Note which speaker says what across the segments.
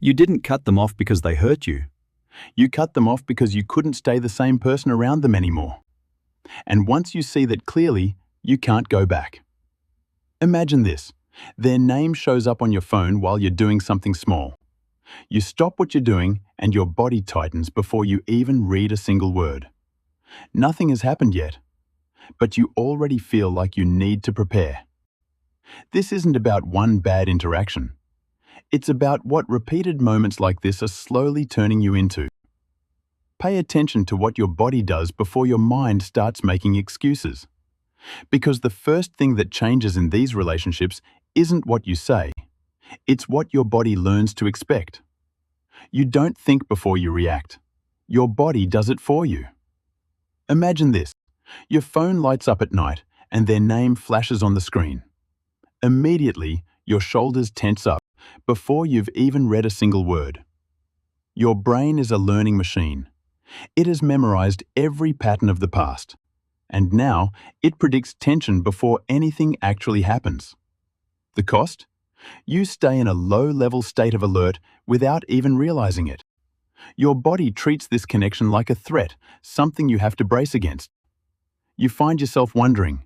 Speaker 1: You didn't cut them off because they hurt you. You cut them off because you couldn't stay the same person around them anymore. And once you see that clearly, you can't go back. Imagine this. Their name shows up on your phone while you're doing something small. You stop what you're doing and your body tightens before you even read a single word. Nothing has happened yet, but you already feel like you need to prepare. This isn't about one bad interaction. It's about what repeated moments like this are slowly turning you into. Pay attention to what your body does before your mind starts making excuses. Because the first thing that changes in these relationships isn't what you say. It's what your body learns to expect. You don't think before you react. Your body does it for you. Imagine this. Your phone lights up at night and their name flashes on the screen. Immediately, your shoulders tense up before you've even read a single word. Your brain is a learning machine. It has memorized every pattern of the past. And now, it predicts tension before anything actually happens. The cost? You stay in a low-level state of alert without even realizing it. Your body treats this connection like a threat, something you have to brace against. You find yourself wondering,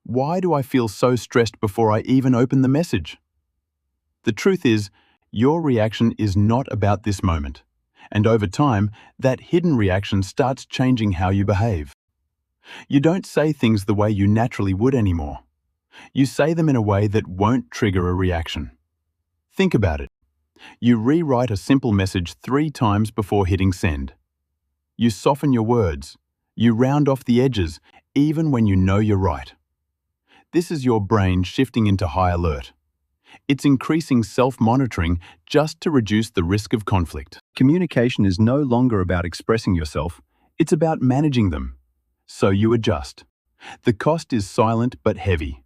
Speaker 1: why do I feel so stressed before I even open the message? The truth is, your reaction is not about this moment. And over time, that hidden reaction starts changing how you behave. You don't say things the way you naturally would anymore. You say them in a way that won't trigger a reaction. Think about it. You rewrite a simple message 3 times before hitting send. You soften your words. You round off the edges, even when you know you're right. This is your brain shifting into high alert. It's increasing self-monitoring just to reduce the risk of conflict. Communication is no longer about expressing yourself. It's about managing them. So you adjust. The cost is silent but heavy.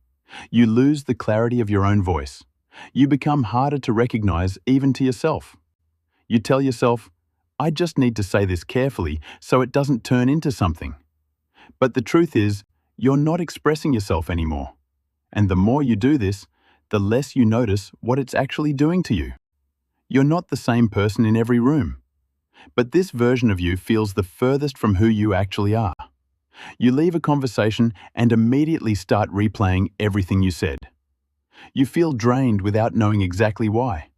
Speaker 1: You lose the clarity of your own voice. You become harder to recognize even to yourself. You tell yourself, I just need to say this carefully so it doesn't turn into something. But the truth is, you're not expressing yourself anymore. And the more you do this, the less you notice what it's actually doing to you. You're not the same person in every room. But this version of you feels the furthest from who you actually are. You leave a conversation and immediately start replaying everything you said. You feel drained without knowing exactly why.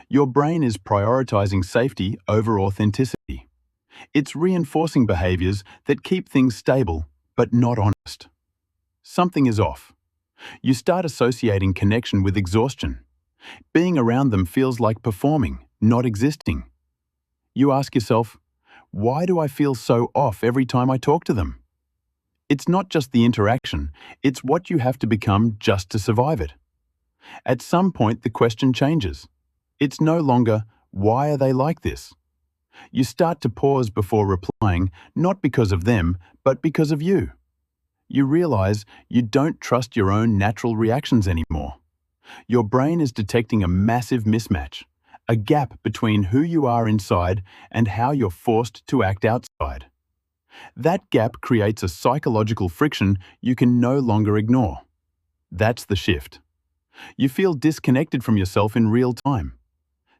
Speaker 1: Your brain is prioritizing safety over authenticity. It's reinforcing behaviors that keep things stable, but not honest. Something is off. You start associating connection with exhaustion. Being around them feels like performing, not existing. You ask yourself, why do I feel so off every time I talk to them? It's not just the interaction, it's what you have to become just to survive it. At some point, the question changes. It's no longer, why are they like this? You start to pause before replying, not because of them, but because of you. You realize you don't trust your own natural reactions anymore. Your brain is detecting a massive mismatch, a gap between who you are inside and how you're forced to act outside. That gap creates a psychological friction you can no longer ignore. That's the shift. You feel disconnected from yourself in real time.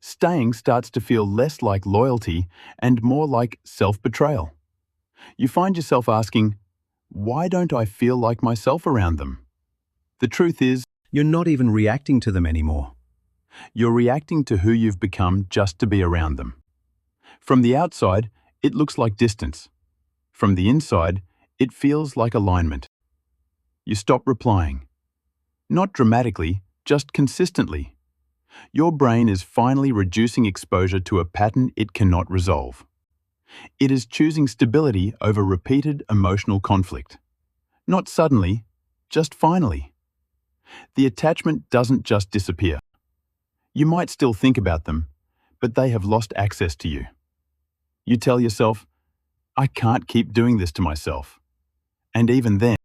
Speaker 1: Staying starts to feel less like loyalty and more like self-betrayal. You find yourself asking, why don't I feel like myself around them? The truth is, you're not even reacting to them anymore. You're reacting to who you've become just to be around them. From the outside, it looks like distance. From the inside, it feels like alignment. You stop replying. Not dramatically, just consistently. Your brain is finally reducing exposure to a pattern it cannot resolve. It is choosing stability over repeated emotional conflict. Not suddenly, just finally. The attachment doesn't just disappear. You might still think about them, but they have lost access to you. You tell yourself, I can't keep doing this to myself. And even then,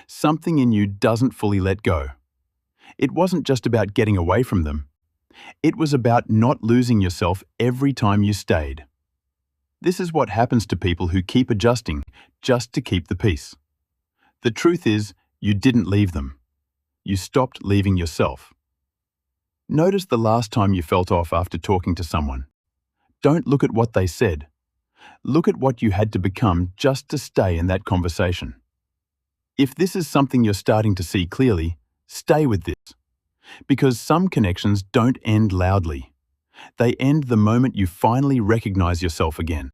Speaker 1: something in you doesn't fully let go. It wasn't just about getting away from them. It was about not losing yourself every time you stayed. This is what happens to people who keep adjusting just to keep the peace. The truth is, you didn't leave them. You stopped leaving yourself. Notice the last time you felt off after talking to someone. Don't look at what they said. Look at what you had to become just to stay in that conversation. If this is something you're starting to see clearly, stay with this. Because some connections don't end loudly. They end the moment you finally recognize yourself again.